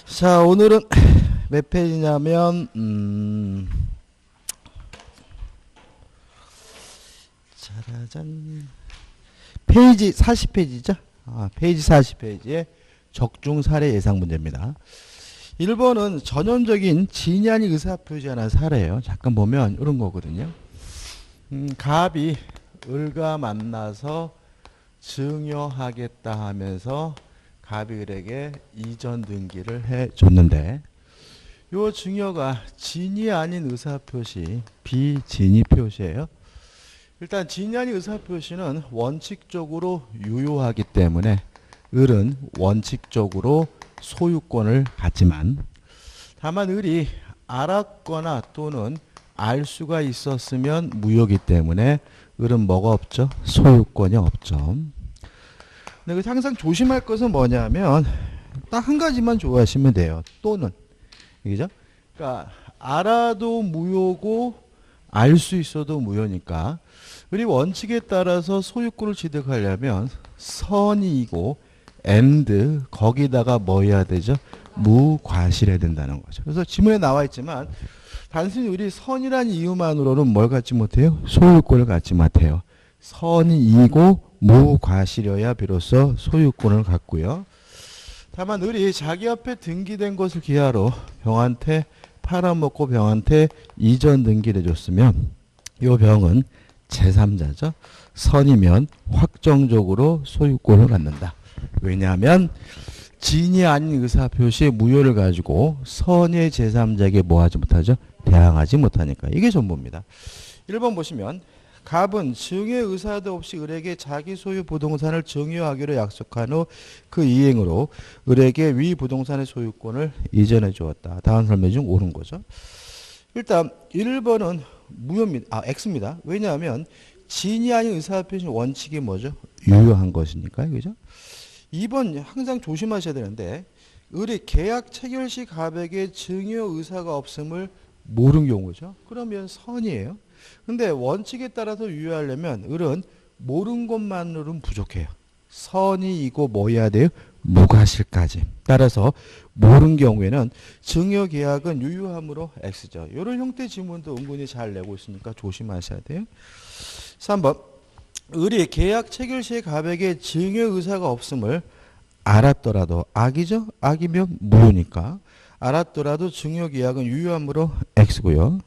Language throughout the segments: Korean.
자, 오늘은 몇 페이지냐면 짜라잔 페이지 40페이지죠. 페이지 40페이지에 적중 사례 예상 문제입니다. 1번은 전형적인 진이 아닌 의사표시 하나 사례예요. 잠깐 보면 이런 거거든요. 갑이 을과 만나서 증여하겠다 하면서 갑이 을에게 이전 등기를 해줬는데 요 증여가 진이 아닌 의사표시, 비진이 표시예요. 일단 진이 아닌 의사표시는 원칙적으로 유효하기 때문에 을은 원칙적으로 소유권을 갖지만 다만 을이 알았거나 또는 알 수가 있었으면 무효이기 때문에 을은 뭐가 없죠? 소유권이 없죠. 근데 항상 조심할 것은 뭐냐면 딱 한 가지만 좋아하시면 돼요. 또는. 그죠? 그러니까 알아도 무효고 알 수 있어도 무효니까 우리 원칙에 따라서 소유권을 취득하려면 선이고 and 거기다가 뭐 해야 되죠? 무과실해야 된다는 거죠. 그래서 지문에 나와 있지만 단순히 우리 선이란 이유만으로는 뭘 갖지 못해요? 소유권을 갖지 못해요. 선이이고 무과실이어야 비로소 소유권을 갖고요. 다만 을이 자기 앞에 등기된 것을 기하로 병한테 팔아먹고 병한테 이전 등기를 해줬으면 이 병은 제3자죠. 선이면 확정적으로 소유권을 갖는다. 왜냐하면 진이 아닌 의사표시의 무효를 가지고 선의 제3자에게 뭐하지 못하죠? 대항하지 못하니까. 이게 전부입니다. 1번 보시면 갑은 증여 의사도 없이 을에게 자기 소유 부동산을 증여하기로 약속한 후 그 이행으로 을에게 위 부동산의 소유권을 이전해 주었다. 다음 설명 중 옳은 거죠. 일단 1번은 무효입니다. X입니다. 왜냐하면 진이 아닌 의사표시 원칙이 뭐죠? 유효한 것이니까요. 그죠? 2번 항상 조심하셔야 되는데 을이 계약 체결 시 갑에게 증여 의사가 없음을 모르는 경우죠. 그러면 선이에요. 근데 원칙에 따라서 유효하려면 을은 모르는 것만으로는 부족해요. 선이이고 뭐 해야 돼요? 무과실까지. 따라서 모르는 경우에는 증여 계약은 유효함으로 X죠. 이런 형태 지문도 은근히 잘 내고 있으니까 조심하셔야 돼요. 3번 을이 계약 체결 시에 갑에게 증여 의사가 없음을 알았더라도 악이죠? 악이면 무효니까 알았더라도 증여 계약은 유효함으로 X고요.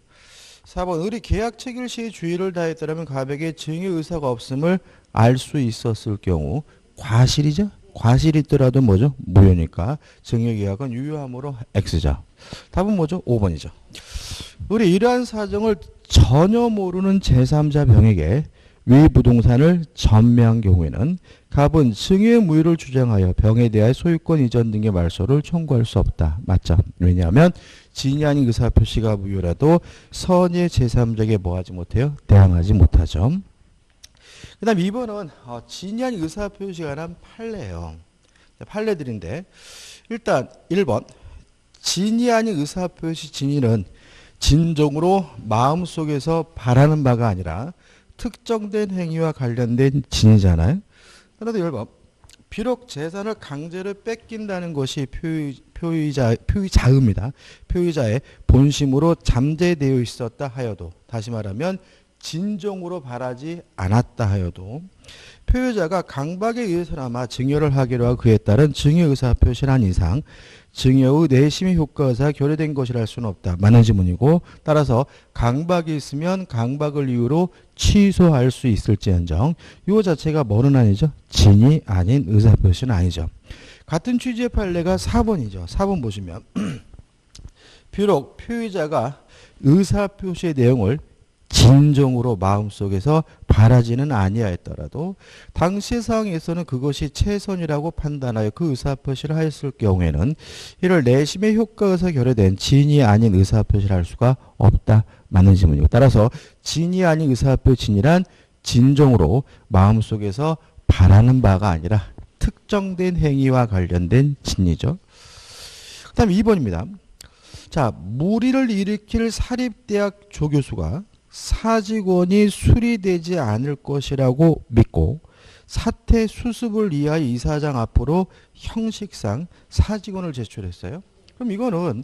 4번 을이 계약 체결 시에 주의를 다했더라면 갑에게 증여 의사가 없음을 알 수 있었을 경우 과실이죠? 과실이 있더라도 뭐죠? 무효니까 증여 계약은 유효함으로 X죠. 답은 뭐죠? 5번이죠. 을이 이러한 사정을 전혀 모르는 제3자 병에게 위 부동산을 전매한 경우에는 갑은 증여의 무효를 주장하여 병에 대하여 소유권 이전 등의 말소를 청구할 수 없다. 맞죠? 왜냐하면 진이 아닌 의사표시가 무효라도 선의 제3자에게 뭐하지 못해요? 대항하지 못하죠. 그 다음 2번은 진이 아닌 의사표시가 난 판례예요. 판례들인데 일단 1번 진이 아닌 의사표시 진위는 진정으로 마음속에서 바라는 바가 아니라 특정된 행위와 관련된 진이잖아요. 따라서 1번 비록 재산을 강제로 뺏긴다는 것이 표의자입니다. 표의자의 본심으로 잠재되어 있었다 하여도 다시 말하면 진정으로 바라지 않았다 하여도 표의자가 강박에 의해서나마 증여를 하기로 하고 그에 따른 증여 의사 표시를 한 이상 증여의 내심의 효과가 결여된 것이라 할 수는 없다. 맞는 지문이고 따라서 강박이 있으면 강박을 이유로 취소할 수 있을지언정 이 자체가 뭐는 아니죠? 진이 아닌 의사 표시는 아니죠. 같은 취지의 판례가 4번이죠. 4번 보시면 비록 표의자가 의사 표시의 내용을 진정으로 마음속에서 바라지는 아니하였더라도 당시 상황에서는 그것이 최선이라고 판단하여 그 의사표시를 하였을 경우에는 이를 내심의 효과에서 결여된 진이 아닌 의사표시를 할 수가 없다. 맞는 지문이고 따라서 진이 아닌 의사표시란 진정으로 마음속에서 바라는 바가 아니라 특정된 행위와 관련된 진이죠. 그 다음 2번입니다. 자, 무리를 일으킬 사립대학 조교수가 사직원이 수리되지 않을 것이라고 믿고 사퇴 수습을 위하여 이사장 앞으로 형식상 사직원을 제출했어요. 그럼 이거는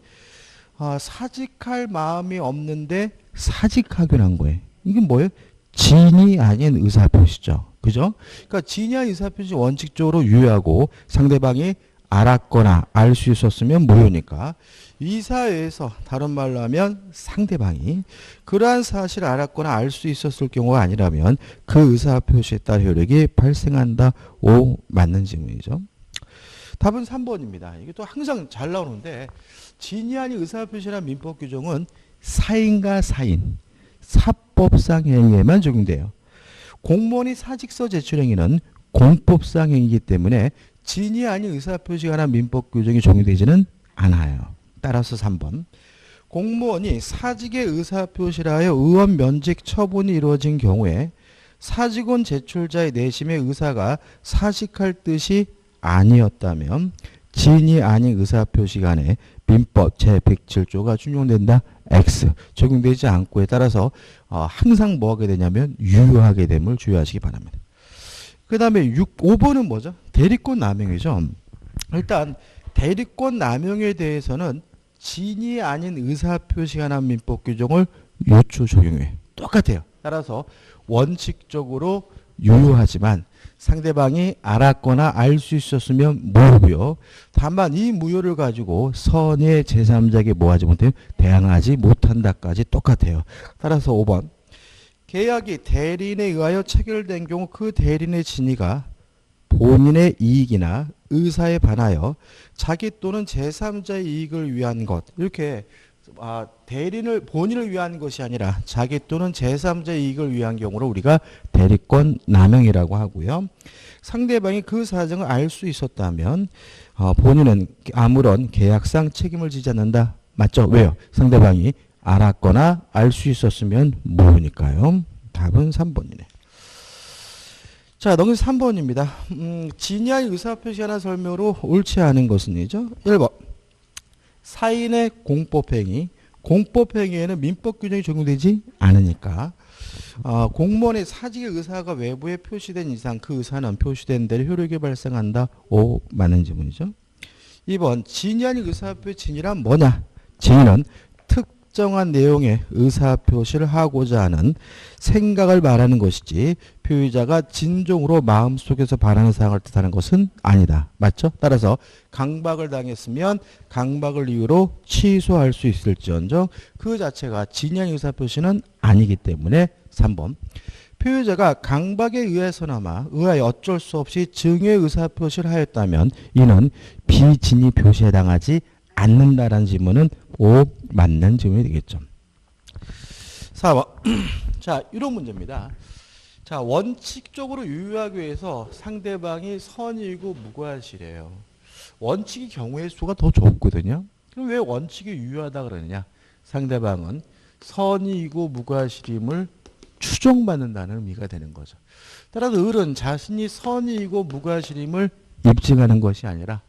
사직할 마음이 없는데 사직하기로 한 거예요. 이게 뭐예요? 진이 아닌 의사표시죠. 그죠? 그러니까 진이 아닌 의사표시 원칙적으로 유효하고 상대방이 알았거나 알 수 있었으면 무효니까 이 사회에서 다른 말로 하면 상대방이 그러한 사실을 알았거나 알 수 있었을 경우가 아니라면 그 의사표시에 따른 효력이 발생한다. 오, 맞는 질문이죠. 답은 3번입니다. 이게 또 항상 잘 나오는데 진이 아닌 의사표시라는 민법 규정은 사인과 사인, 사법상 행위에만 적용돼요. 공무원이 사직서 제출 행위는 공법상 행위이기 때문에 진이 아닌 의사표시가 관한 민법 규정이 적용되지는 않아요. 따라서 3번. 공무원이 사직의 의사표시를 하여 의원 면직 처분이 이루어진 경우에 사직원 제출자의 내심의 의사가 사직할 뜻이 아니었다면 진이 아닌 의사표시 간에 민법 제107조가 준용된다. X. 적용되지 않고에 따라서 항상 뭐 하게 되냐면 유효하게 됨을 주의하시기 바랍니다. 그 다음에 5번은 뭐죠? 대리권 남용이죠. 일단 대리권 남용에 대해서는 진이 아닌 의사표시가 난 민법 규정을 요초 적용해. 똑같아요. 따라서 원칙적으로 유효하지만 상대방이 알았거나 알 수 있었으면 무효고요. 다만 이 무효를 가지고 선의 제3자에게 뭐하지 못해요? 대항하지 못한다까지 똑같아요. 따라서 5번. 계약이 대리인에 의하여 체결된 경우 그 대리인의 진위가 본인의 이익이나 의사에 반하여 자기 또는 제3자의 이익을 위한 것 이렇게 대리인을 본인을 위한 것이 아니라 자기 또는 제3자의 이익을 위한 경우로 우리가 대리권 남용이라고 하고요. 상대방이 그 사정을 알 수 있었다면 본인은 아무런 계약상 책임을 지지 않는다. 맞죠? 왜요? 상대방이 알았거나 알 수 있었으면 무효니까요. 답은 3번이네. 자, 넘겨서 3번입니다. 진의한 의사표시 하나 설명으로 옳지 않은 것은이죠. 1번. 사인의 공법행위. 공법행위에는 민법 규정이 적용되지 않으니까 공무원의 사직의 의사가 외부에 표시된 이상 그 의사는 표시된 대로 효력이 발생한다. 오, 맞는 질문이죠. 2번. 진의한 의사표시 진이란 뭐냐? 진은 특정한 내용의 의사표시를 하고자 하는 생각을 말하는 것이지 표의자가 진정으로 마음속에서 바라는 사항을 뜻하는 것은 아니다. 맞죠? 따라서 강박을 당했으면 강박을 이유로 취소할 수 있을지언정 그 자체가 진의한 의사표시는 아니기 때문에 3번. 표의자가 강박에 의해서나마 의하여 어쩔 수 없이 증오의 의사표시를 하였다면 이는 비진의 표시에 해당하지 않는다라는 질문은 오, 맞는 질문이 되겠죠. 4번. 자, 이런 문제입니다. 자, 원칙적으로 유효하기 위해서 상대방이 선의이고 무과실이에요. 원칙이 경우의 수가 더 적거든요. 그럼 왜 원칙이 유효하다 그러느냐? 상대방은 선의이고 무과실임을 추정받는다는 의미가 되는 거죠. 따라서 을은 자신이 선의이고 무과실임을 입증하는 것이 아니라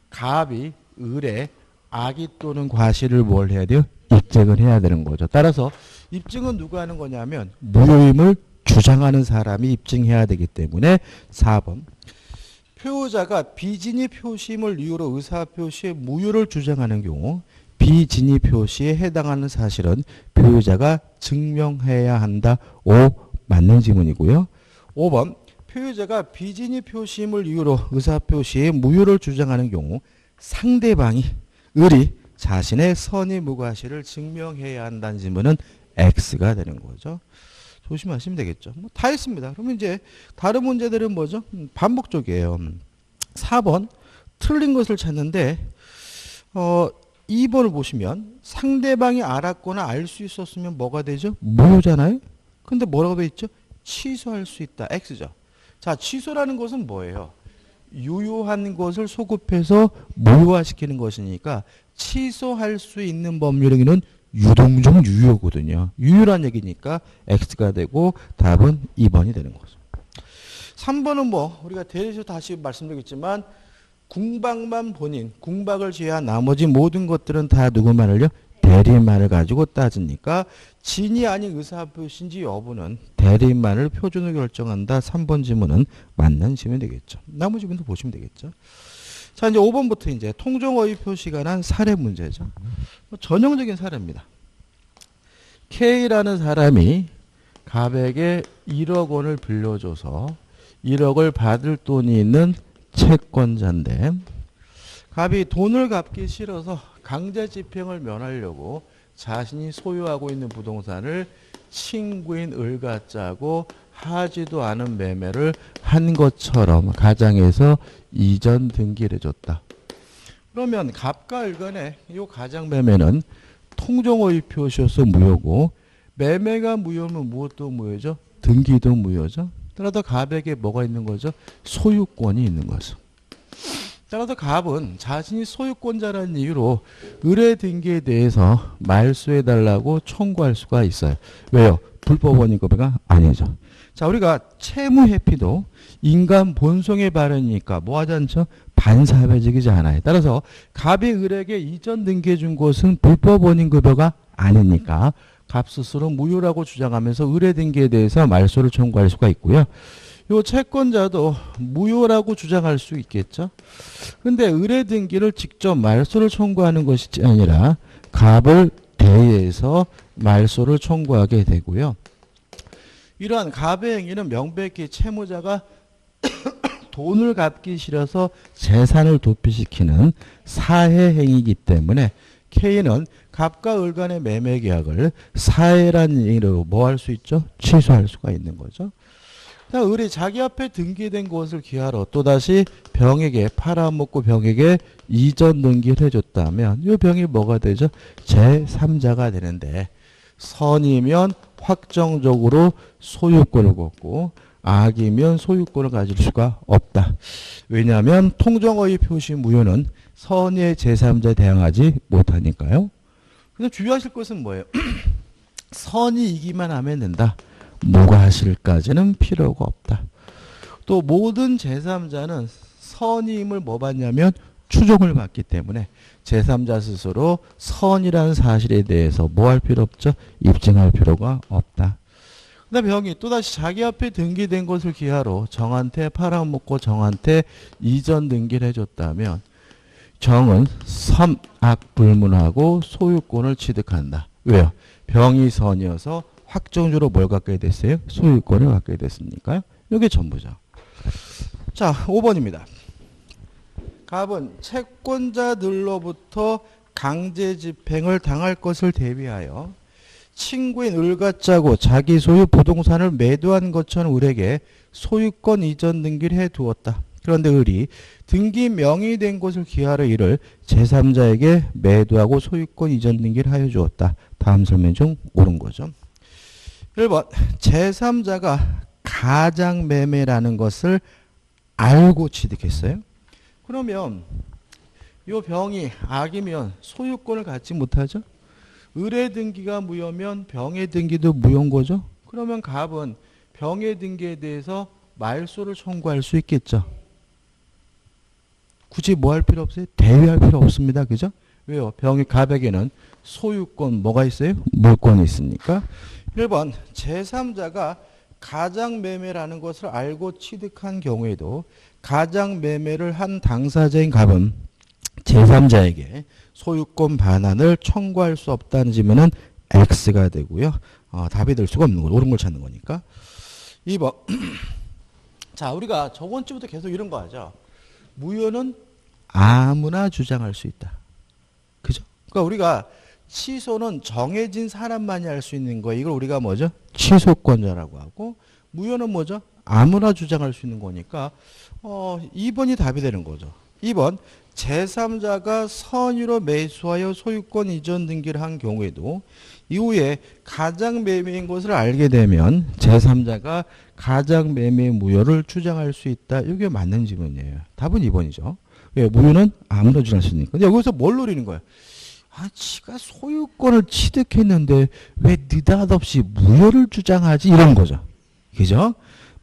갑이 을의 악의 또는 과실을 뭘 해야 돼요? 입증을 해야 되는 거죠. 따라서 입증은 누가 하는 거냐면 무효임을 주장하는 사람이 입증해야 되기 때문에 4번. 표의자가 비진의 표시임을 이유로 의사표시의 무효를 주장하는 경우 비진의 표시에 해당하는 사실은 표의자가 증명해야 한다. 오, 맞는 질문이고요. 5번. 표의자가 비진의 표시임을 이유로 의사표시의 무효를 주장하는 경우 상대방이 을이 자신의 선의 무과실을 증명해야 한다는 질문은 X가 되는 거죠. 조심하시면 되겠죠. 뭐 다 했습니다. 그러면 이제 다른 문제들은 뭐죠? 반복적이에요. 4번 틀린 것을 찾는데 2번을 보시면 상대방이 알았거나 알 수 있었으면 뭐가 되죠? 무효잖아요. 근데 뭐라고 돼 있죠? 취소할 수 있다. X죠. 자, 취소라는 것은 뭐예요? 유효한 것을 소급해서 무효화시키는 것이니까 취소할 수 있는 법률행위는 유동적 유효거든요. 유효란 얘기니까 X가 되고 답은 2번이 되는 거죠. 3번은 뭐 우리가 대리에서 다시 말씀드리겠지만 궁박만 본인, 궁박을 제외한 나머지 모든 것들은 다 누구만을요? 대리인만을 가지고 따지니까 진이 아닌 의사표시인지 여부는 대리인만을 표준으로 결정한다. 3번 지문은 맞는 지문이 되겠죠. 나머지 지문도 보시면 되겠죠. 자, 이제 5번부터 이제 통정어휘 표시가 난 사례 문제죠. 전형적인 사례입니다. K라는 사람이 갑에게 1억 원을 빌려줘서 1억을 받을 돈이 있는 채권자인데 갑이 돈을 갚기 싫어서 강제 집행을 면하려고 자신이 소유하고 있는 부동산을 친구인 을과 짜고 하지도 않은 매매를 한 것처럼 가정에서 이전 등기를 해줬다. 그러면 갑과 을 간의 이 가장 매매는 통정어휘 표시여서 무효고 매매가 무효면 무엇도 무효죠? 등기도 무효죠. 따라서 갑에게 뭐가 있는 거죠? 소유권이 있는 거죠. 따라서 갑은 자신이 소유권자라는 이유로 의뢰 등기에 대해서 말소해달라고 청구할 수가 있어요. 왜요? 불법 원인거래가 아니죠. 자, 우리가 채무회피도 인간 본성의 발현이니까 뭐 하지 않죠? 반사회적이지 않아요. 따라서 갑이 을에게 이전 등기해 준 것은 불법 원인급여가 아니니까 갑 스스로 무효라고 주장하면서 의뢰 등기에 대해서 말소를 청구할 수가 있고요. 요 채권자도 무효라고 주장할 수 있겠죠. 근데 의뢰 등기를 직접 말소를 청구하는 것이 아니라 갑을 대해서 말소를 청구하게 되고요. 이러한 갑의 행위는 명백히 채무자가 돈을 갚기 싫어서 재산을 도피시키는 사해 행위이기 때문에 K는 갑과 을 간의 매매 계약을 사해라는 얘기로 뭐 할 수 있죠? 취소할 수가 있는 거죠. 을이 자기 앞에 등기된 것을 기하러 또다시 병에게 팔아먹고 병에게 이전 등기를 해줬다면 이 병이 뭐가 되죠? 제3자가 되는데 선이면 확정적으로 소유권을 갖고 악이면 소유권을 가질 수가 없다. 왜냐하면 통정어휘 표시 무효는 선의의 제3자에 대항하지 못하니까요. 그래서 주의하실 것은 뭐예요? 선이 이기만 하면 된다. 뭐가 하실까지는 필요가 없다. 또 모든 제3자는 선임을 뭐 받냐면 추종을 받기 때문에 제3자 스스로 선이라는 사실에 대해서 뭐 할 필요 없죠? 입증할 필요가 없다. 그다음에 병이 또다시 자기 앞에 등기된 것을 기하로 정한테 팔아먹고 정한테 이전 등기를 해줬다면 정은 선악불문하고 소유권을 취득한다. 왜요? 병이 선이어서 확정적으로 뭘 갖게 됐어요? 소유권을 갖게 됐으니까요. 이게 전부죠. 자, 5번입니다. 갑은 채권자들로부터 강제 집행을 당할 것을 대비하여 친구인 을과 짜고 자기 소유 부동산을 매도한 것처럼 을에게 소유권 이전 등기를 해두었다. 그런데 을이 등기 명의된 것을 기하러 이를 제3자에게 매도하고 소유권 이전 등기를 하여 주었다. 다음 설명 중 옳은 거죠. 1번 제3자가 가장매매라는 것을 알고 취득했어요. 그러면 이 병이 악이면 소유권을 갖지 못하죠. 을의 등기가 무효면 병의 등기도 무효인 거죠. 그러면 갑은 병의 등기에 대해서 말소를 청구할 수 있겠죠. 굳이 뭐 할 필요 없어요? 대위할 필요 없습니다. 그죠? 왜요? 병이 갑에게는 소유권 뭐가 있어요? 물권이 있으니까. 1번 제3자가 가장매매라는 것을 알고 취득한 경우에도 가장매매를 한 당사자인 갑은 제3자에게 소유권 반환을 청구할 수 없다는 지문은 X가 되고요. 답이 될 수가 없는 거죠. 옳은 걸 찾는 거니까. 2번 자, 우리가 저번 주부터 계속 이런 거 하죠. 무효는 아무나 주장할 수 있다. 그죠? 그러니까 우리가 취소는 정해진 사람만이 할 수 있는 거. 이걸 우리가 뭐죠? 취소권자라고 하고 무효는 뭐죠? 아무나 주장할 수 있는 거니까 2번이 답이 되는 거죠. 2번 제3자가 선의로 매수하여 소유권 이전 등기를 한 경우에도 이후에 가장매매인 것을 알게 되면 제3자가 가장매매 무효를 주장할 수 있다. 이게 맞는 지문이에요. 답은 2번이죠. 왜? 무효는 아무나 주장할 수 있으니까. 여기서 뭘 노리는 거예요? 지가 소유권을 취득했는데 왜 느닷없이 무효를 주장하지? 이런 거죠. 그죠?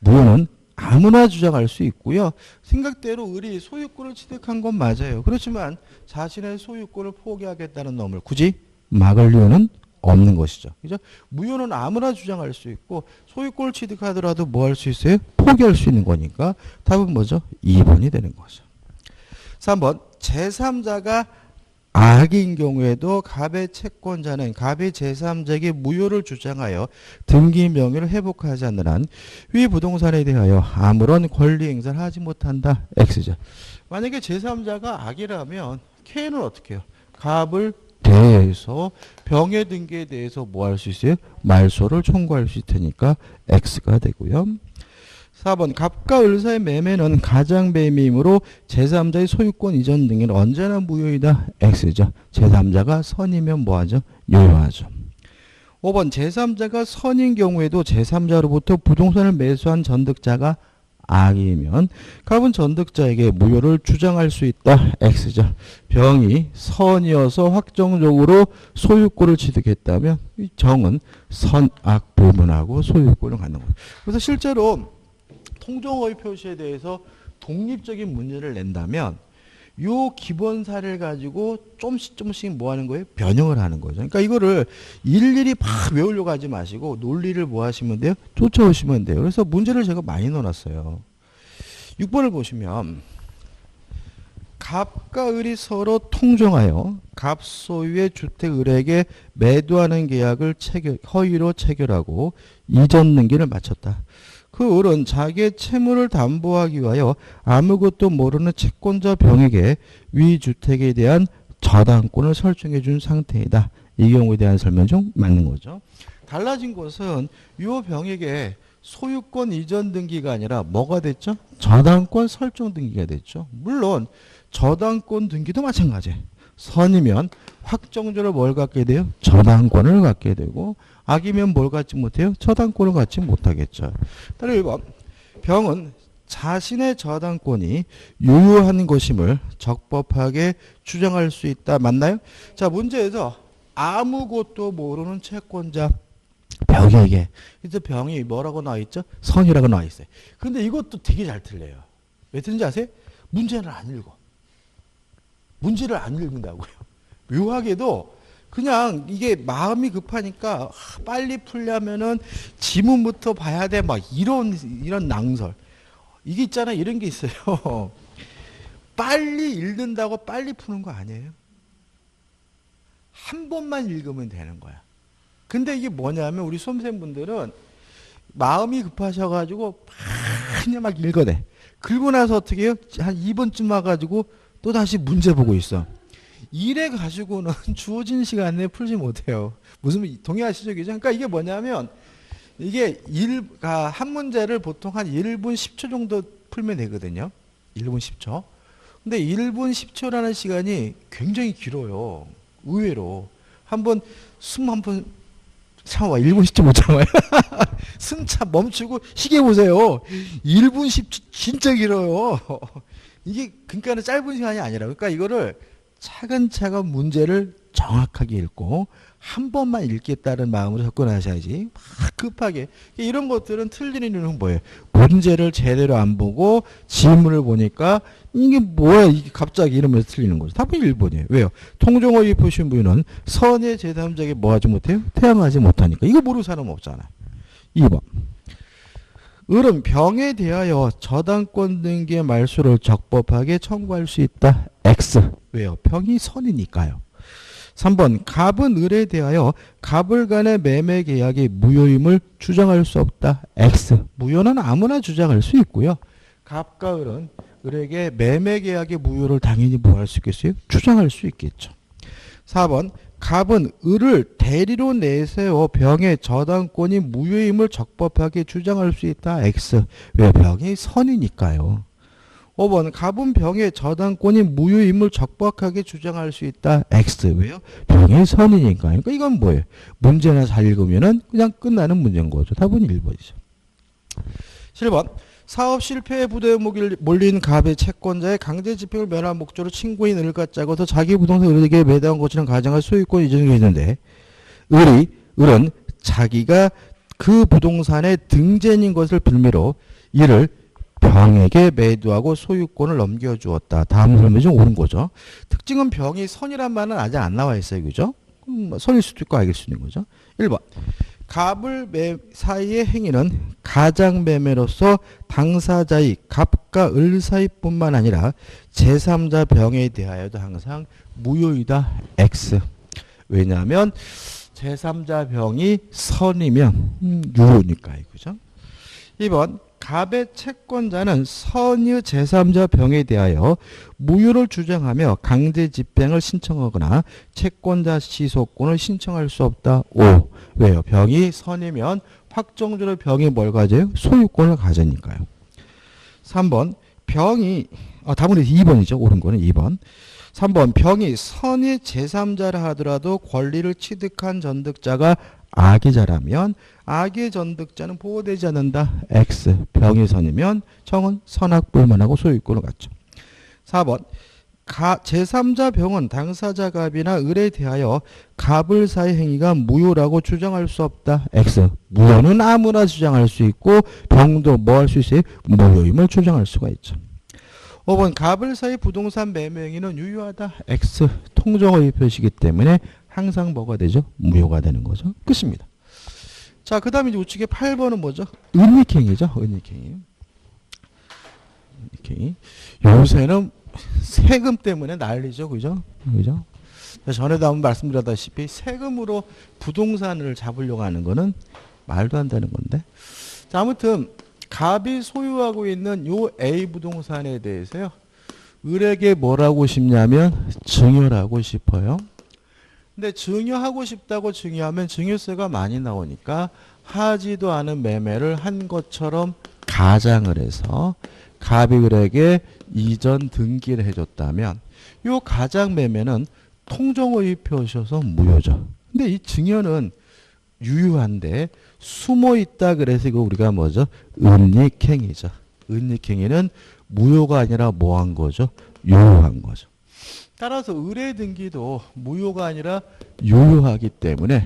무효는 아무나 주장할 수 있고요. 생각대로 을이 소유권을 취득한 건 맞아요. 그렇지만 자신의 소유권을 포기하겠다는 놈을 굳이 막을 이유는 없는 것이죠. 그죠? 무효는 아무나 주장할 수 있고 소유권을 취득하더라도 뭐 할 수 있어요? 포기할 수 있는 거니까 답은 뭐죠? 2번이 되는 거죠. 3번 제3자가 악인 경우에도 갑의 채권자는 갑의 제3자에게 무효를 주장하여 등기 명의를 회복하지 않는 한 위 부동산에 대하여 아무런 권리 행사를 하지 못한다. X죠. 만약에 제3자가 악이라면 K는 어떻게 해요? 갑을 대해서 병의 등기에 대해서 뭐 할 수 있어요? 말소를 청구할 수 있을 테니까 X가 되고요. 4번 갑과 을 사이의 매매는 가장배임이므로 제3자의 소유권 이전 등기는 언제나 무효이다. X죠. 제3자가 선이면 뭐하죠? 유효하죠. 5번 제3자가 선인 경우에도 제3자로부터 부동산을 매수한 전득자가 악이면 갑은 전득자에게 무효를 주장할 수 있다. X죠. 병이 선이어서 확정적으로 소유권을 취득했다면 이 정은 선악 불문하고 소유권을 갖는 거예요. 그래서 실제로 통정허위 표시에 대해서 독립적인 문제를 낸다면 요 기본 사례를 가지고 조금씩 뭐 하는 거예요? 변형을 하는 거죠. 그러니까 이거를 일일이 막 외우려고 하지 마시고 논리를 뭐 하시면 돼요? 쫓아오시면 돼요. 그래서 문제를 제가 많이 넣어놨어요. 6번을 보시면 갑과 을이 서로 통정하여 갑 소유의 주택 을에게 매도하는 계약을 허위로 체결하고 이전 등기를 마쳤다. 그 을은 자기의 채무를 담보하기 위하여 아무것도 모르는 채권자 병에게 위 주택에 대한 저당권을 설정해 준 상태이다. 이 경우에 대한 설명 좀 맞는 거죠. 달라진 것은 이 병에게 소유권 이전 등기가 아니라 뭐가 됐죠? 저당권 설정 등기가 됐죠. 물론 저당권 등기도 마찬가지예요. 선이면 확정적으로 뭘 갖게 돼요? 저당권을 갖게 되고 악이면 뭘 갖지 못해요? 저당권을 갖지 못하겠죠. 따라 1번 병은 자신의 저당권이 유효한 것임을 적법하게 주장할 수 있다. 맞나요? 자, 문제에서 아무것도 모르는 채권자 병에게 그래서 병이 뭐라고 나와 있죠? 선이라고 나와 있어요. 근데 이것도 되게 잘 틀려요. 왜 틀린지 아세요? 문제를 안 읽어. 문제를 안 읽는다고요. 묘하게도 그냥 이게 마음이 급하니까 빨리 풀려면은 지문부터 봐야 돼. 막 이런 낭설. 이게 있잖아. 이런 게 있어요. 빨리 읽는다고 빨리 푸는 거 아니에요. 한 번만 읽으면 되는 거야. 근데 이게 뭐냐면 우리 수험생분들은 마음이 급하셔가지고 그냥 막 읽어내. 긁고 나서 어떻게 해요? 한 2번쯤 와가지고 또 다시 문제 보고 있어. 이래 가지고는 주어진 시간 내에 풀지 못해요. 무슨 동의하시죠? 그러니까 이게 뭐냐면 이게 한 문제를 보통 한 1분 10초 정도 풀면 되거든요. 1분 10초. 근데 1분 10초라는 시간이 굉장히 길어요. 의외로. 숨 한번 참아. 1분 10초 못 참아요. 숨 멈추고 시계 보세요. 1분 10초 진짜 길어요. 이게 그러니까 짧은 시간이 아니라 그러니까 이거를 차근차근 문제를 정확하게 읽고 한 번만 읽겠다는 마음으로 접근하셔야지 막 급하게 이런 것들은 틀리는 이유는 뭐예요? 문제를 제대로 안 보고 지문을 보니까 이게 뭐야 이게 갑자기 이러면서 틀리는 거죠. 답은 1번이에요. 왜요? 통정허위 표시 무효는 선의 제3자에게 뭐 하지 못해요? 태양하지 못하니까. 이거 모르는 사람 없잖아요. 2번 을은 병에 대하여 저당권 등기의 말소를 적법하게 청구할 수 있다. X. 왜요? 병이 선이니까요. 3번 갑은 을에 대하여 갑을 간의 매매 계약이 무효임을 주장할 수 없다. X. 무효는 아무나 주장할 수 있고요. 갑과 을은 을에게 매매 계약의 무효를 당연히 뭐 할 수 있겠어요? 주장할 수 있겠죠. 4번 갑은 을을 대리로 내세워 병의 저당권이 무효임을 적법하게 주장할 수 있다. X. 왜? 병이 선이니까요. 5번 갑은 병의 저당권이 무효임을 적법하게 주장할 수 있다. X. 왜요? 병의 선이니까요. 그러니까 이건 뭐예요? 문제나 잘 읽으면은 그냥 끝나는 문제인 거죠. 답은 1번이죠. 7번 사업 실패에 부도에 몰린 갑의 채권자의 강제 집행을 면한 목적으로 친구인 을을 짜고서 자기 부동산 을에게 매도한 것이라는 가정할 소유권 이전을 했는데 을은 자기가 그 부동산의 등재인인 것을 빌미로 이를 병에게 매도하고 소유권을 넘겨주었다. 다음 설명이 좀 옳은 거죠. 특징은 병이 선이란 말은 아직 안 나와 있어요. 그죠? 선일 수도 있고 악일 수도 있는 거죠. 1번. 갑을 매 사이의 행위는 가장매매로서 당사자의 갑과 을 사이뿐만 아니라 제3자 병에 대하여도 항상 무효이다. X. 왜냐하면 제3자 병이 선이면 유효니까요. 그죠? 2번. 갑의 채권자는 선의 제3자 병에 대하여 무효를 주장하며 강제 집행을 신청하거나 채권자 취소권을 신청할 수 없다. 5. 왜요? 병이 선이면 확정적으로 병이 뭘 가져요? 소유권을 가지니까요. 3번. 병이 답은 2번이죠. 옳은 거는 2번. 3번. 병이 선의 제3자라 하더라도 권리를 취득한 전득자가 악의자라면 악의 전득자는 보호되지 않는다. X. 병이 선이면 청은 선악불만하고 소유권을 갖죠. 4번. 제3자 병은 당사자 갑이나 을에 대하여 갑을 사의 행위가 무효라고 주장할 수 없다. X. 무효는 아무나 주장할 수 있고 병도 뭐 할 수 있어요? 무효임을 주장할 수가 있죠. 5번. 갑을 사의 부동산 매매 행위는 유효하다. X. 통정의 표시이기 때문에 항상 뭐가 되죠? 무효가 되는 거죠. 끝입니다. 자, 그 다음에 이제 우측에 8번은 뭐죠? 은닉행위죠. 은닉행위. 은닉행위. 요새는 세금 때문에 난리죠. 그죠? 그죠? 전에도 한번 말씀드렸다시피 세금으로 부동산을 잡으려고 하는 거는 말도 안 되는 건데. 자, 아무튼 갑이 소유하고 있는 요 A 부동산에 대해서요. 을에게 뭐라고 싶냐면 증여하고 싶어요. 근데 증여하고 싶다고 증여하면 증여세가 많이 나오니까 하지도 않은 매매를 한 것처럼 가장을 해서 갑이 을에게 이전 등기를 해줬다면 이 가장 매매는 통정의 표시여서 무효죠. 근데 이 증여는 유효한데 숨어 있다 그래서 이거 우리가 뭐죠? 은닉행위죠. 은닉행위는 무효가 아니라 뭐 한 거죠? 유효한 거죠. 따라서 을의 등기도 무효가 아니라 유효하기 때문에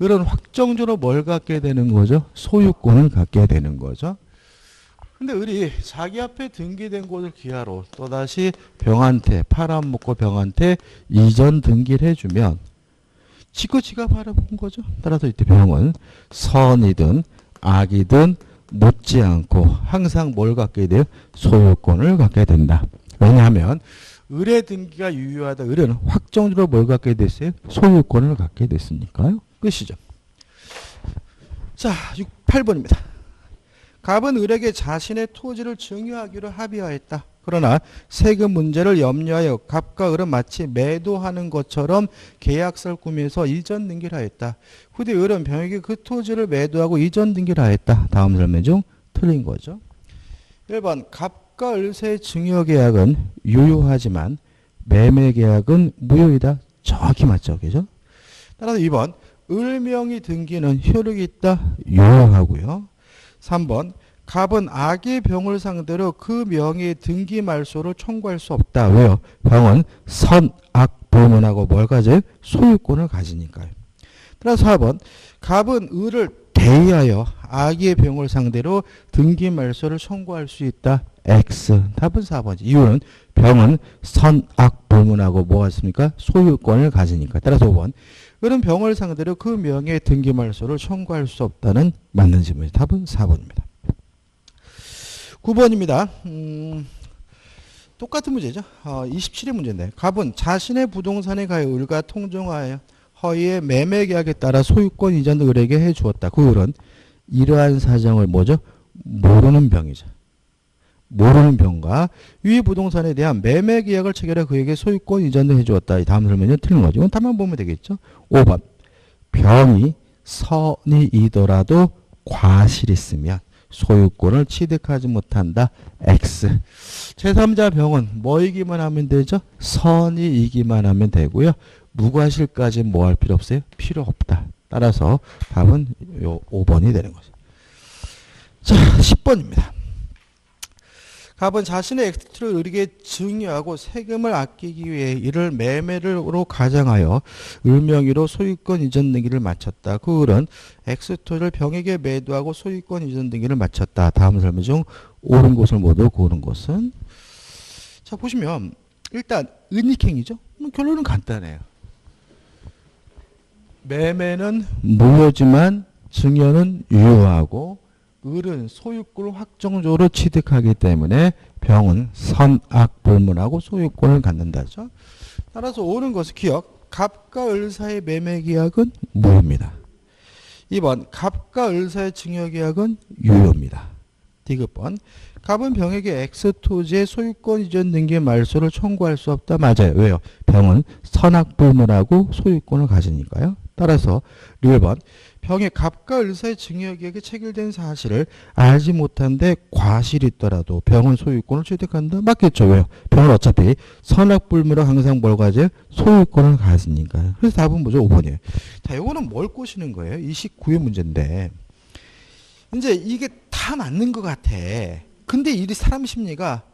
을은 확정적으로 뭘 갖게 되는 거죠? 소유권을 갖게 되는 거죠. 근데 을이 자기 앞에 등기된 곳을 기하로 또다시 병한테 팔아먹고 병한테 이전 등기를 해주면 지가 바라본 거죠. 따라서 이때 병은 선이든 악이든 묻지 않고 항상 뭘 갖게 돼요? 소유권을 갖게 된다. 왜냐하면 을의 등기가 유효하다. 을은 확정적으로 뭘 갖게 됐어요? 소유권을 갖게 됐으니까요. 끝이죠. 자, 8번입니다. 갑은 을에게 자신의 토지를 증여하기로 합의하였다. 그러나 세금 문제를 염려하여 갑과 을은 마치 매도하는 것처럼 계약서를 꾸며서 이전 등기를 하였다. 후대 을은 병에게 그 토지를 매도하고 이전 등기를 하였다. 다음 설명 중 틀린 거죠. 1번. 갑과 을 사이의 증여 계약은 유효하지만 매매 계약은 무효이다. 정확히 맞죠. 그죠? 따라서 2번. 을명의 등기는 효력이 있다. 유효하고요. 3번. 갑은 악의 병을 상대로 그 명의 등기 말소를 청구할 수 없다. 왜요? 병은 선악 불문하고 뭘 가져요? 소유권을 가지니까요. 따라서 4번. 갑은 을을 대의하여 악의 병을 상대로 등기 말소를 청구할 수 있다. X. 답은 4번이지. 이유는 병은 선악 불문하고 뭐가 있습니까? 소유권을 가지니까. 따라서 5번. 을은 병을 상대로 그 명의 등기 말소를 청구할 수 없다는 맞는 질문이죠. 답은 4번입니다. 9번입니다. 똑같은 문제죠. 27의 문제인데 갑은 자신의 부동산에 가여 을과 통정하여 허위의 매매 계약에 따라 소유권 이전을 을에게 해주었다. 그 을은 이러한 사정을 뭐죠? 모르는 병이죠. 모르는 병과 위 부동산에 대한 매매 계약을 체결해 그에게 소유권 이전을 해주었다. 다음 설명은 틀린 거죠. 이건 답만 보면 되겠죠. 5번. 병이 선이이더라도 과실이 있으면 소유권을 취득하지 못한다. X. 제3자 병은 뭐이기만 하면 되죠? 선이이기만 하면 되고요. 무과실까지 뭐 할 필요 없어요? 필요 없다. 따라서 답은 요 5번이 되는 거죠. 자, 10번입니다. 갑은 자신의 엑스트를 을에게 증여하고 세금을 아끼기 위해 이를 매매로 가정하여 을명의로 소유권 이전 등기를 마쳤다. 그 을은 엑스토를 병에게 매도하고 소유권 이전 등기를 마쳤다. 다음 설명 중 옳은 것을 모두 고른 것은 자 보시면 일단 은닉행위죠. 결론은 간단해요. 매매는 무효지만 증여는 유효하고 을은 소유권을 확정적으로 취득하기 때문에 병은 선악불문하고 소유권을 갖는다죠. 따라서 옳은 것은 기억. 갑과 을 사이의 매매 계약은 무효입니다. 2번 갑과 을 사이의 증여 계약은 유효입니다. 디귿번 갑은 병에게 X 토지의 소유권 이전 등기의 말소를 청구할 수 없다. 맞아요. 왜요? 병은 선악불문하고 소유권을 가지니까요. 따라서 리을번 병의 갑과 을 사이의 증여 계약이 체결된 사실을 알지 못한데 과실이 있더라도 병은 소유권을 취득한다. 맞겠죠. 왜요? 병은 어차피 선악불문으로 항상 뭘 가져요? 소유권을 가지니까요. 그래서 답은 뭐죠? 5번이에요. 자, 이거는 뭘 꼬시는 거예요? 29의 문제인데 이제 이게 다 맞는 것 같아. 근데 이 사람 심리가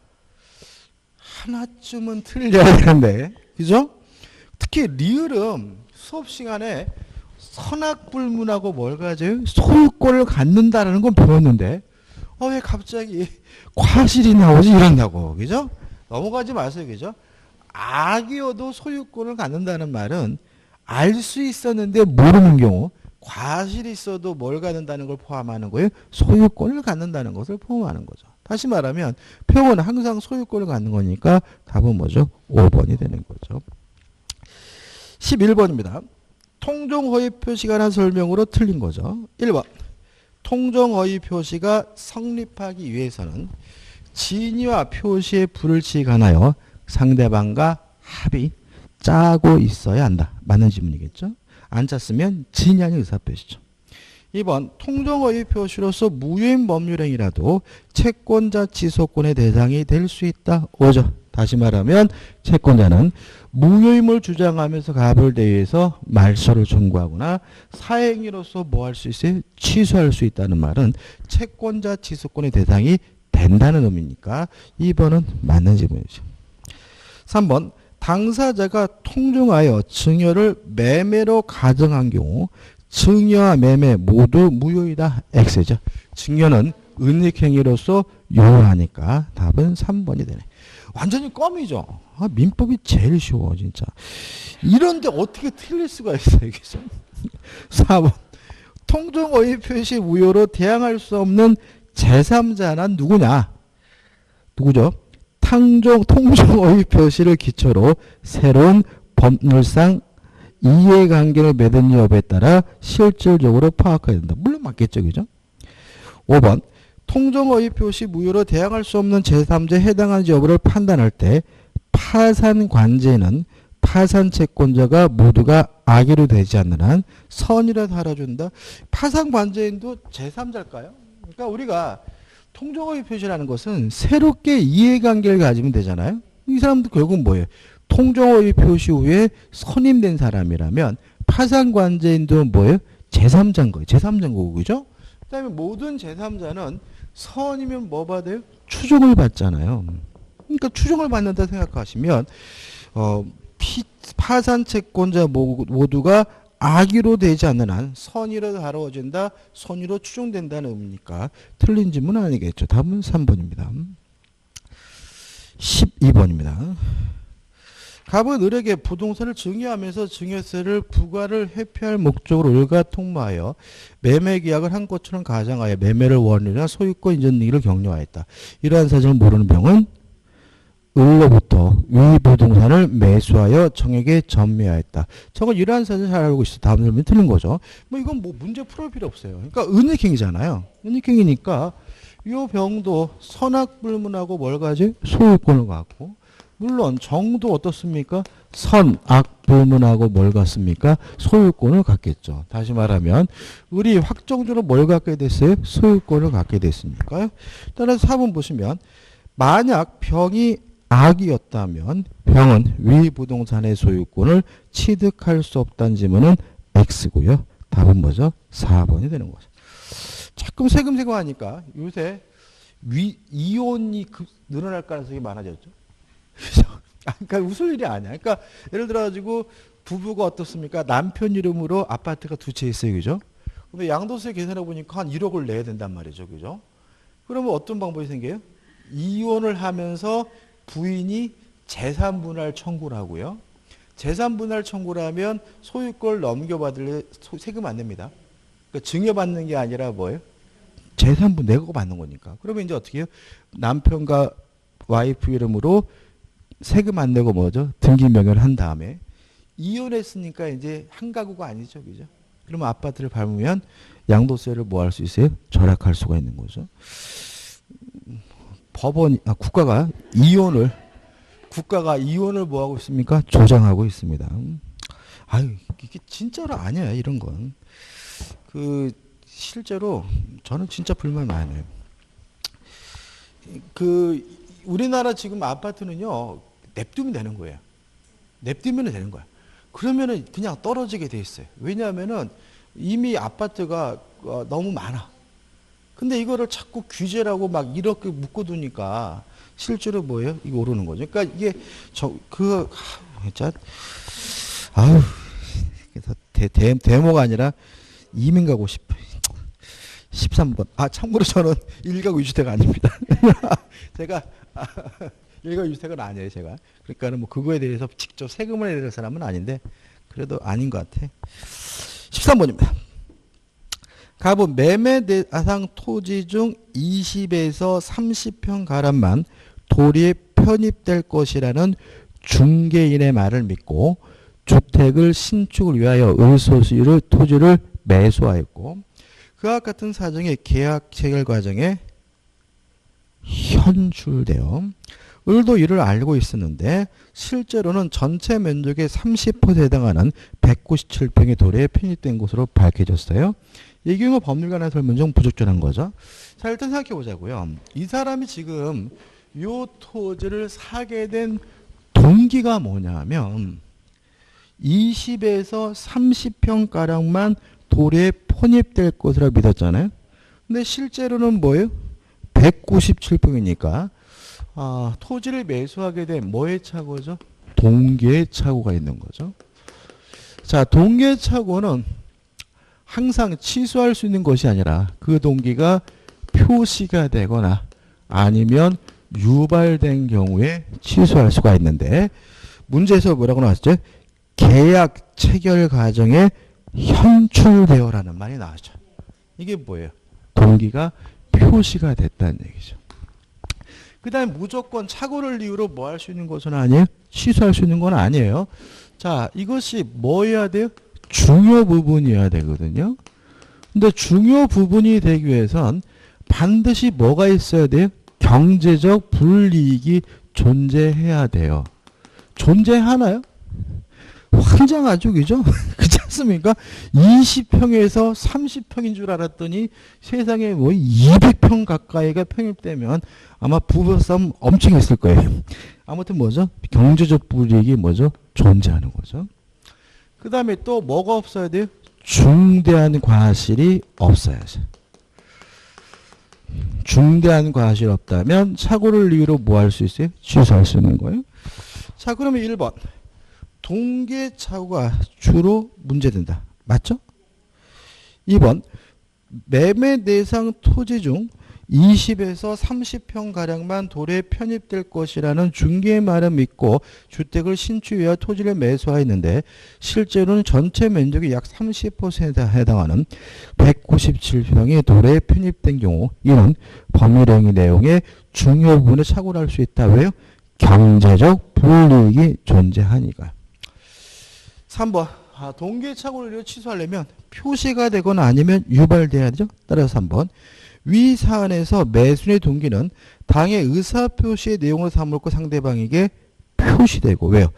하나쯤은 틀려야 되는데, 그죠? 특히 리을은 수업 시간에 선악불문하고 뭘 가져요? 소유권을 갖는다는 건 배웠는데, 왜 갑자기 과실이 나오지? 이런다고, 그죠? 넘어가지 마세요, 그죠? 악이어도 소유권을 갖는다는 말은 알 수 있었는데 모르는 경우, 과실이 있어도 뭘 갖는다는 걸 포함하는 거예요? 소유권을 갖는다는 것을 포함하는 거죠. 다시 말하면 병은 항상 소유권을 갖는 거니까 답은 뭐죠? 5번이 되는 거죠. 11번입니다. 통정허위 표시가 하나 설명으로 틀린 거죠. 1번 통정허위 표시가 성립하기 위해서는 진위와 표시의 불일치가 하나요. 상대방과 합의 짜고 있어야 한다. 맞는 지문이겠죠. 안 짰으면 진위 아닌 의사표시죠. 2번 통정허위 표시로서 무효인 법률행위라도 채권자 취소권의 대상이 될 수 있다. 5죠. 다시 말하면 채권자는 무효임을 주장하면서 갑을 대위해서 말소를 청구하거나 사행위로서 뭐 할 수 있어요? 취소할 수 있다는 말은 채권자 취소권의 대상이 된다는 의미니까 2번은 맞는 지문이죠. 3번 당사자가 통정하여 증여를 매매로 가정한 경우 증여와 매매 모두 무효이다. X죠. 증여는 은닉행위로서 유효하니까 답은 3번이 되네. 완전히 껌이죠. 민법이 제일 쉬워 진짜. 이런데 어떻게 틀릴 수가 있어요. 여기서. 4번 통정허위 표시 무효로 대항할 수 없는 제3자는 누구냐? 누구죠? 통정허위 표시를 기초로 새로운 법률상 이해관계를 맺은 여부에 따라 실질적으로 파악해야 된다. 물론 맞겠죠. 그죠? 5번 통정허위 표시 무효로 대항할 수 없는 제3자에 해당하는지 여부를 판단할 때 파산관제는 파산채권자가 모두가 악의로 되지 않는 한 선이라도 알아준다. 파산관제인도 제3자일까요? 그러니까 우리가 통정허위 표시라는 것은 새롭게 이해관계를 가지면 되잖아요. 이 사람도 결국 뭐예요? 통정허위 표시 후에 선임된 사람이라면 파산관제인도 뭐예요? 제3자인 거예요. 제3자인 거고, 그죠? 그 다음에 모든 제3자는 선이면 뭐 받아요? 추종을 받잖아요. 그러니까 추종을 받는다 생각하시면 파산채권자 모두가 악의로 되지 않는 한 선의로 다루어진다. 선의로 추종된다는 의미니까 틀린 질문은 아니겠죠. 답은 3번입니다. 12번입니다. 갑은 을에게 부동산을 증여하면서 증여세를 부과를 회피할 목적으로 을과 통보하여 매매 계약을 한 것처럼 가정하여 매매를 원인이나 소유권 인정 등기를 격려하였다. 이러한 사정을 모르는 병은 을로부터 위 부동산을 매수하여 정에게 전매하였다. 저건 이러한 사정을 잘 알고 있어. 다음 질문이 틀린 거죠. 뭐 이건 뭐 문제 풀을 필요 없어요. 그러니까 은닉행위잖아요. 은닉행위니까 이 병도 선악불문하고 뭘 가지? 소유권을 갖고. 물론 정도 어떻습니까? 선악불문하고 뭘 갖습니까? 소유권을 갖겠죠. 다시 말하면 을이 확정적으로 뭘 갖게 됐어요? 소유권을 갖게 됐으니까요. 따라서 4번 보시면 만약 병이 악이었다면 병은 위 부동산의 소유권을 취득할 수 없다는 지문은 X고요. 답은 뭐죠? 4번이 되는 거죠. 조금 세금세금 하니까 요새 이혼이 늘어날 가능성이 많아졌죠. 그러니까 웃을 일이 아니야. 그러니까 예를 들어가지고 부부가 어떻습니까? 남편 이름으로 아파트가 두 채 있어요. 그죠? 근데 양도세 계산해 보니까 한 1억을 내야 된단 말이죠. 그죠? 그러면 어떤 방법이 생겨요? 이혼을 하면서 부인이 재산 분할 청구를 하고요. 재산 분할 청구라면 소유권 넘겨받을 세금 안 냅니다. 그러니까 증여받는 게 아니라 뭐예요? 재산분 내고 받는 거니까. 그러면 이제 어떻게 해요? 남편과 와이프 이름으로 세금 안 내고 뭐죠? 등기 명의를 한 다음에 이혼했으니까 이제 한 가구가 아니죠. 그죠? 그러면 아파트를 밟으면 양도세를 뭐 할 수 있어요? 절약할 수가 있는 거죠. 국가가 이혼을 뭐 하고 있습니까? 조장하고 있습니다. 아유, 이게 진짜로 아니야, 이런 건. 실제로 저는 진짜 불만 많아요. 우리나라 지금 아파트는요, 냅두면 되는 거예요. 냅두면 되는 거야. 그러면은 그냥 떨어지게 돼 있어요. 왜냐하면은 이미 아파트가 너무 많아. 근데 이거를 자꾸 규제라고 막 이렇게 묶어두니까 실제로 뭐예요? 이거 오르는 거죠. 그러니까 이게 진짜 아유, 데모가 아니라 이민 가고 싶어. 13번. 참고로 저는 1가구 2주택 아닙니다. 제가 1가구 2주택은 아니에요, 제가. 그러니까는 뭐 그거에 대해서 직접 세금을 내야 될 사람은 아닌데 그래도 아닌 것 같아. 13번입니다. 가보 매매 대상 토지 중 20에서 30평 가량만 도리에 편입될 것이라는 중개인의 말을 믿고 주택을 신축을 위하여 을소수의 토지를 매수하였고 그와 같은 사정의 계약 체결 과정에 현출되어 을도 이를 알고 있었는데 실제로는 전체 면적의 30%에 해당하는 197평의 도리에 편입된 것으로 밝혀졌어요. 이 경우 법률관의 설문 중 부적절한 거죠. 자, 일단 생각해 보자고요. 이 사람이 지금 이 토지를 사게 된 동기가 뭐냐면 20에서 30평가량만 도리에 편입될 것이라 믿었잖아요. 근데 실제로는 뭐예요? 197평이니까 토지를 매수하게 된 뭐의 착오죠? 동기의 착오가 있는 거죠. 자, 동기의 착오는 항상 취소할 수 있는 것이 아니라 그 동기가 표시가 되거나 아니면 유발된 경우에 취소할 수가 있는데 문제에서 뭐라고 나왔죠? 계약 체결 과정에 현출되어라는 말이 나왔죠. 이게 뭐예요? 동기가 표시가 됐다는 얘기죠. 그 다음에 무조건 착오를 이유로 뭐 할 수 있는 것은 아니에요? 취소할 수 있는 건 아니에요. 자, 이것이 뭐여야 돼요? 중요 부분이어야 되거든요. 근데 중요 부분이 되기 위해선 반드시 뭐가 있어야 돼요? 경제적 불이익이 존재해야 돼요. 존재하나요? 황장하죠, 그죠? 그렇지 않습니까? 20평에서 30평인 줄 알았더니 세상에 뭐 200평 가까이가 편입되면 아마 부부싸움 엄청 했을 거예요. 아무튼 뭐죠? 경제적 불이익이 뭐죠? 존재하는 거죠. 그 다음에 또 뭐가 없어야 돼요? 중대한 과실이 없어야죠. 중대한 과실이 없다면 착오를 이유로 뭐 할 수 있어요? 취소할 수 있는 거예요. 자, 그러면 1번. 동계착오가 주로 문제된다. 맞죠? 2번. 매매 대상 토지 중 20에서 30평 가량만 도리에 편입될 것이라는 중개의 말을 믿고 주택을 신축 위하여 토지를 매수하였는데 실제로는 전체 면적이 약 30%에 해당하는 197평이 도리에 편입된 경우 이는 법률행위 내용의 중요 부분에 착오를 할 수 있다. 왜요? 경제적 불이익이 존재하니까. 3번. 동계착오를 취소하려면 표시가 되거나 아니면 유발돼야 되죠. 따라서 3번. 위 사안에서 매수인의 동기는 당의 의사표시의 내용을 삼을고 상대방에게 표시되고 왜요?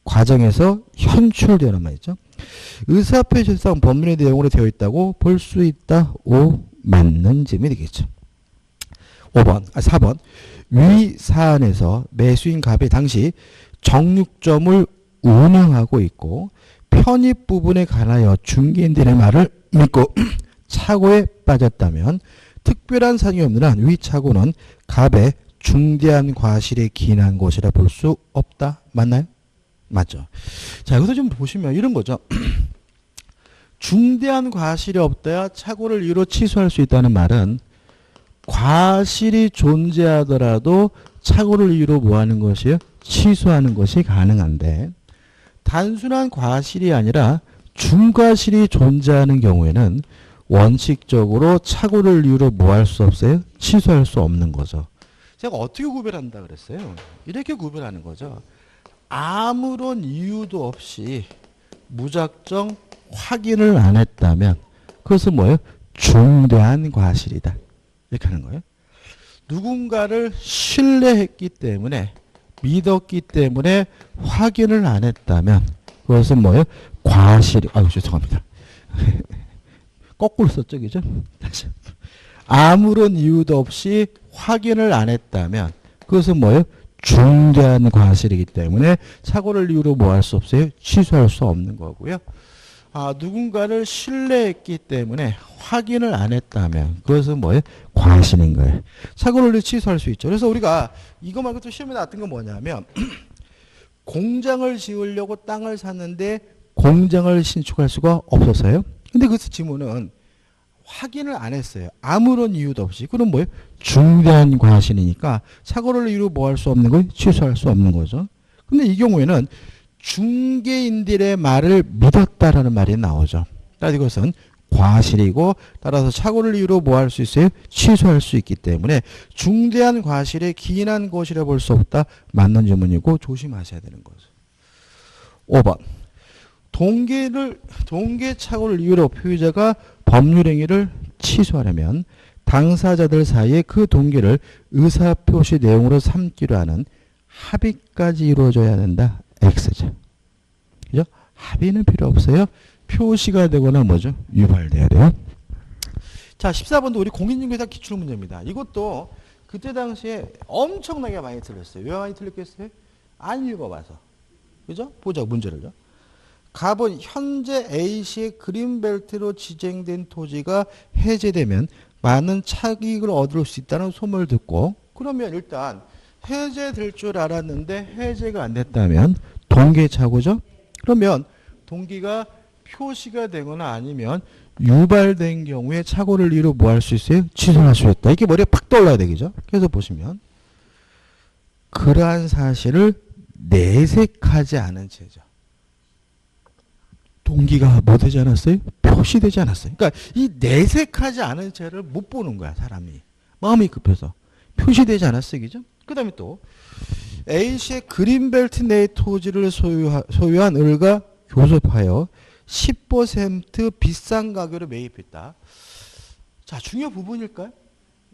과정에서 현출되는 말이죠. 의사표시상 법률의 내용으로 되어 있다고 볼 수 있다. 오, 맞는 점이 되겠죠. 4번. 위 사안에서 매수인 갑이 당시 정육점을 운영하고 있고 편입 부분에 관하여 중개인들의 말을 믿고 착오에 빠졌다면 특별한 사정이 없는 한 위 착오는 갑의 중대한 과실에 기인한 것이라 볼 수 없다. 맞나요? 맞죠. 자, 여기서 좀 보시면 이런 거죠. 중대한 과실이 없다야 착오를 이유로 취소할 수 있다는 말은 과실이 존재하더라도 착오를 이유로 뭐 하는 것이에요? 취소하는 것이 가능한데 단순한 과실이 아니라 중과실이 존재하는 경우에는 원칙적으로 착오를 이유로 뭐 할 수 없어요? 취소할 수 없는 거죠. 제가 어떻게 구별한다 그랬어요? 이렇게 구별하는 거죠. 아무런 이유도 없이 무작정 확인을 안 했다면 그것은 뭐예요? 중대한 과실이다. 이렇게 하는 거예요. 누군가를 신뢰했기 때문에 믿었기 때문에 확인을 안 했다면 그것은 뭐예요? 과실이. 아유 죄송합니다. 거꾸로 썼죠, 그죠? 다시. 아무런 이유도 없이 확인을 안 했다면 그것은 뭐예요? 중대한 과실이기 때문에 착오를 이유로 뭐 할 수 없어요? 취소할 수 없는 거고요. 누군가를 신뢰했기 때문에 확인을 안 했다면 그것은 뭐예요? 과실인 거예요. 착오를 취소할 수 있죠. 그래서 우리가 이거 말고 또 시험에 나왔던 건 뭐냐면 공장을 지으려고 땅을 샀는데 공장을 신축할 수가 없었어요. 근데 그 지문은 확인을 안 했어요. 아무런 이유도 없이. 그럼 뭐예요? 중대한 과실이니까 착오를 이유로 뭐 할 수 없는 거예요? 취소할 수 없는 거죠. 근데 이 경우에는 중개인들의 말을 믿었다라는 말이 나오죠. 따라서 이것은 과실이고 따라서 착오를 이유로 뭐 할 수 있어요? 취소할 수 있기 때문에 중대한 과실에 기인한 것이라 볼 수 없다. 맞는 질문이고 조심하셔야 되는 거죠. 5번. 동계 착오를 이유로 표의자가 법률행위를 취소하려면 당사자들 사이에 그 동계를 의사표시 내용으로 삼기로 하는 합의까지 이루어져야 된다. X죠. 그죠? 합의는 필요 없어요. 표시가 되거나 뭐죠? 유발돼야 돼요. 자, 14번도 우리 공인중개사 기출문제입니다. 이것도 그때 당시에 엄청나게 많이 틀렸어요. 왜 많이 틀렸겠어요? 안 읽어봐서. 그죠? 보자, 문제를요. 갑은 현재 A시의 그린벨트로 지정된 토지가 해제되면 많은 차익을 얻을 수 있다는 소문을 듣고 그러면 일단 해제될 줄 알았는데 해제가 안 됐다면 동계착오죠. 그러면 동기가 표시가 되거나 아니면 유발된 경우에 착오를 이유로 뭐 할 수 있어요? 취소할 수 있다. 이게 머리에 팍 떠올라야 되겠죠. 그래서 보시면 그러한 사실을 내색하지 않은 채죠. 동기가 뭐 되지 않았어요? 표시되지 않았어요. 그러니까 이 내색하지 않은 채를 못 보는 거야, 사람이. 마음이 급해서. 표시되지 않았어요. 그죠? 그 다음에 또 A시의 그린벨트 내 토지를 소유한 을과 교섭하여 10% 비싼 가격으로 매입했다. 자, 중요 부분일까요?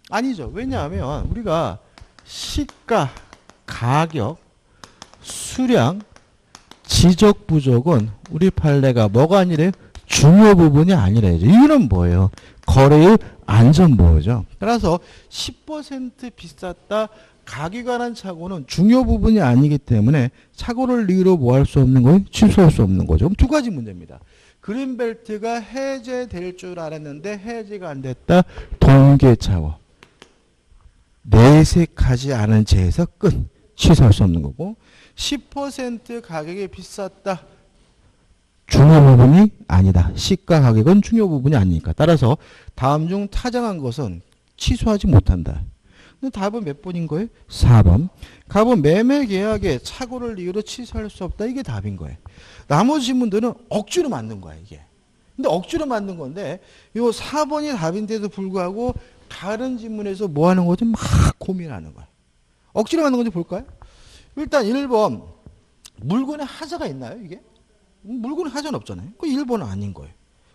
아니죠. 왜냐하면 우리가 시가, 가격, 수량, 지적 부족은 우리 판례가 뭐가 아니래요? 중요 부분이 아니래요. 이유는 뭐예요? 거래의 안전보호죠. 따라서 10% 비쌌다. 가격에 관한 착오는 중요 부분이 아니기 때문에 착오를 이유로 뭐 할 수 없는 거예요? 취소할 수 없는 거죠. 그럼 두 가지 문제입니다. 그린벨트가 해제될 줄 알았는데 해제가 안 됐다. 동계착오. 내색하지 않은 채에서 끝. 취소할 수 없는 거고 10% 가격이 비쌌다. 중요 부분이 아니다. 시가 가격은 중요 부분이 아니니까. 따라서 다음 중 타정한 것은 취소하지 못한다. 답은 몇 번인 거예요? 4번. 갑은 매매 계약에 착오를 이유로 취소할 수 없다. 이게 답인 거예요. 나머지 문들은 억지로 만든 거야, 이게. 근데 억지로 만든 건데 이 4번이 답인데도 불구하고 다른 지문에서 뭐 하는 거지? 막 고민하는 거야. 억지로 만든 건지 볼까요? 일단 1번. 물건에 하자가 있나요, 이게? 물건에 하자는 없잖아요. 그 1번은 아닌 거예요.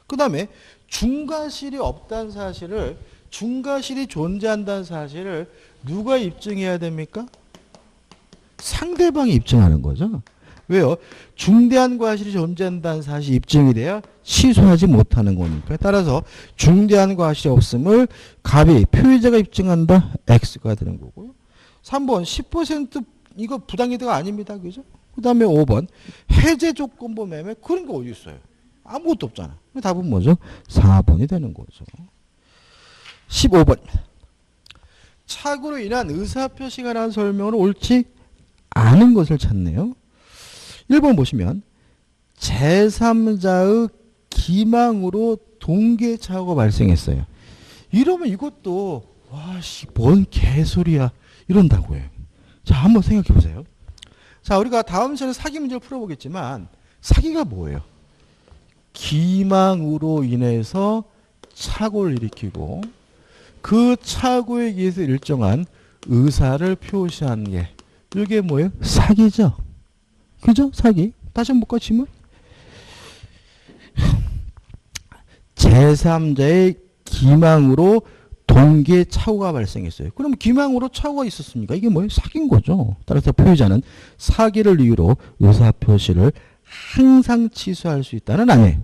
그 다음에 중과실이 없다는 사실을 중과실이 존재한다는 사실을 누가 입증해야 됩니까? 상대방이 입증하는 거죠. 왜요? 중대한 과실이 존재한다는 사실이 입증이 돼야 취소하지 못하는 거니까. 따라서 중대한 과실이 없음을 갑이 표의자가 입증한다. X가 되는 거고요. 3번 10% 이거 부당이득가 아닙니다. 그죠? 그 다음에 5번 해제 조건부 매매 그런 게 어디 있어요? 아무것도 없잖아. 답은 뭐죠? 4번이 되는 거죠. 15번. 착오로 인한 의사표시가 관한 설명으로 옳지 않은 것을 찾네요. 1번 보시면 제3자의 기망으로 동계착오가 발생했어요. 이러면 이것도 와씨 뭔 개소리야 이런다고요. 자, 한번 생각해 보세요. 자, 우리가 다음 시간에 사기 문제를 풀어보겠지만 사기가 뭐예요? 기망으로 인해서 착오를 일으키고 그 착오에 의해서 일정한 의사를 표시하는 게 이게 뭐예요? 사기죠. 그죠? 사기. 다시 한번 볼까 질문? 제3자의 기망으로 동기의 착오가 발생했어요. 그럼 기망으로 착오가 있었습니까? 이게 뭐예요? 사기인 거죠. 따라서 표의자는 사기를 이유로 의사표시를 항상 취소할 수 있다는 아니에요.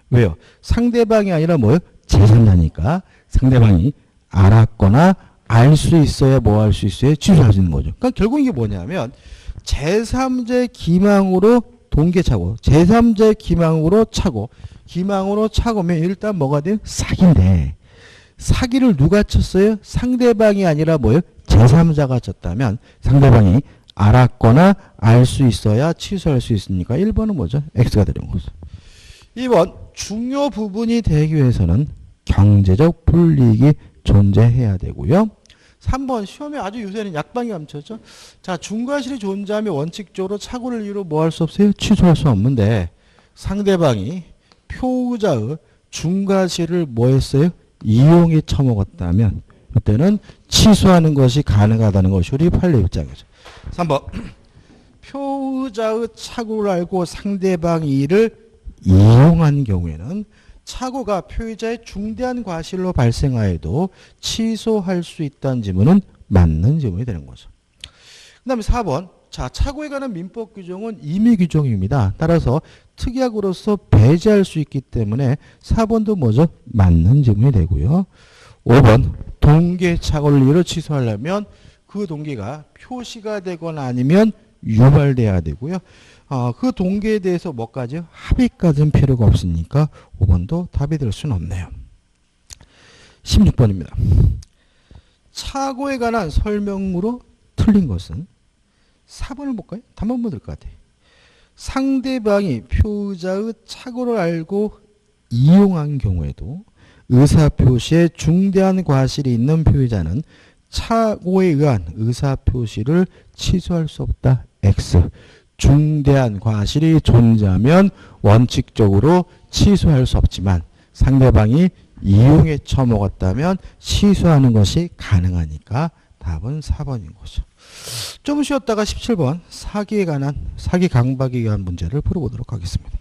왜요? 상대방이 아니라 뭐예요? 제3자니까 상대방이 알았거나 알 수 있어야 뭐 할 수 있어요? 취소할 수 있는 거죠. 그러니까 결국 이게 뭐냐면 제3자의 기망으로 동기의 착오, 제3자의 기망으로 착오, 기망으로 착오면 일단 뭐가 돼요? 사기인데 사기를 누가 쳤어요? 상대방이 아니라 뭐예요? 제3자가 쳤다면 상대방이 알았거나 알 수 있어야 취소할 수 있으니까 1번은 뭐죠? X가 되는 거죠. 2번 중요 부분이 되기 위해서는 경제적 불이익이 존재해야 되고요. 3번 시험에 아주 요새는 약방이 감췄죠. 자, 중과실이 존재하면 원칙적으로 착오를 이유로 뭐 할 수 없어요? 취소할 수 없는데 상대방이 표의자의 중과실을 뭐 했어요? 이용해 처먹었다면 이때는 취소하는 것이 가능하다는 것이 우리 판례 입장이죠. 3번 표의자의 착오를 알고 상대방이 이를 이용한 경우에는 착오가 표의자의 중대한 과실로 발생하여도 취소할 수 있다는 지문은 맞는 지문이 되는 거죠. 그 다음에 4번 자, 착오에 관한 민법 규정은 임의 규정입니다. 따라서 특약으로서 배제할 수 있기 때문에 4번도 뭐죠? 맞는 지문이 되고요. 5번 동기의 착오를 이유로 취소하려면 그 동기가 표시가 되거나 아니면 유발돼야 되고요. 그 동기에 대해서 뭐까지요? 합의까지는 필요가 없으니까 5번도 답이 될 수는 없네요. 16번입니다. 착오에 관한 설명으로 틀린 것은 4번을 볼까요? 답 한번 될 것 같아요. 상대방이 표의자의 착오를 알고 이용한 경우에도 의사표시에 중대한 과실이 있는 표의자는 착오에 의한 의사표시를 취소할 수 없다. X. 중대한 과실이 존재하면 원칙적으로 취소할 수 없지만 상대방이 이용해 처먹었다면 취소하는 것이 가능하니까 답은 4번인 거죠. 좀 쉬었다가 17번 사기에 관한 사기 강박에 관한 문제를 풀어보도록 하겠습니다.